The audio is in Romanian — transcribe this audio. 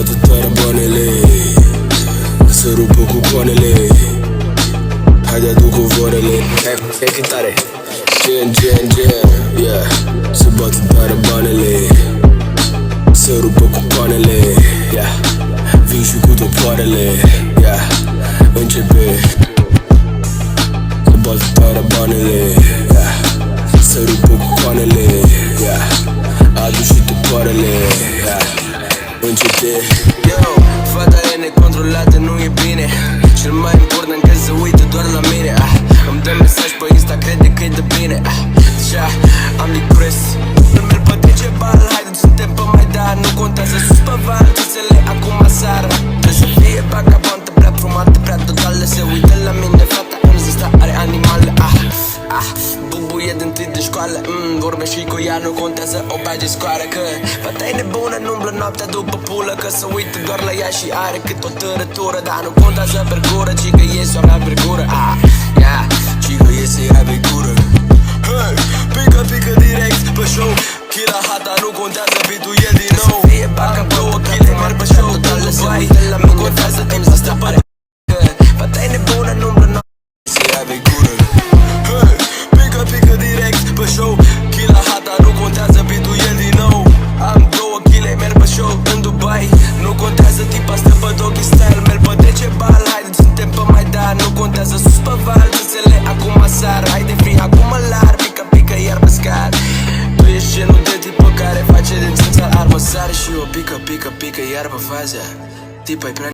bată tare banele, să rupă cu coanele. Haide adu covoarele. E cântare. Gen, yeah. Să bată tare banele, să rupă cu coanele, yeah. Vin și cu topoarele, yeah. Începe. Să bată tare banele, yeah. Să rupă cu coanele, yeah. Adu și topoarele, yeah. Începe. Yo, fata e necontrolată, nu e bine. Cel mai important că se uită doar la mine. Îmi dă mesaj pe Insta, crede că e de bine. Deja am licures. Nu merg pe Decebal, haideți suntem pe Maidan. Nu contează sus pe val, țâțele acum seara. Trebuie să fie vagabondă, prea frumată, prea totală. Se uită la mine, fata în zista are animale. Bubuie din tâi de școală, vorbe și cu ea, nu contează o bage scoară. Că fata e nebună, nu-mblă noaptea după pulă. Că se uită doar la ea și are cât o tărătură. Dar nu contează pe gură, ci că ies o avea pe gură. Ci că ies să ia pe gură. Hey, pică direct pe show. Chila hata, nu contează, beat-ul e din nou. Să fie baca, două chile, merg pe show. Total se uită la mine, nu contează, timp să stă pare. Fata e nebună, nu-mblă noaptea să ia pe gură. Pică direct pe show. Chila hata, nu contează, beat-ul e din nou. Am 2 chile, merg pe show în Dubai. Nu contează, tipa stă pe doggy style. Merg pe Decebal, haideți suntem pe Maidan. Nu contează sus pe val, țâțele acum sar. Haide fi acum lar, pică iar pe scar. Tu ești genul de tipă care face din țânțar armă. Sare și eu pică iar pe faza. Tipa-i prea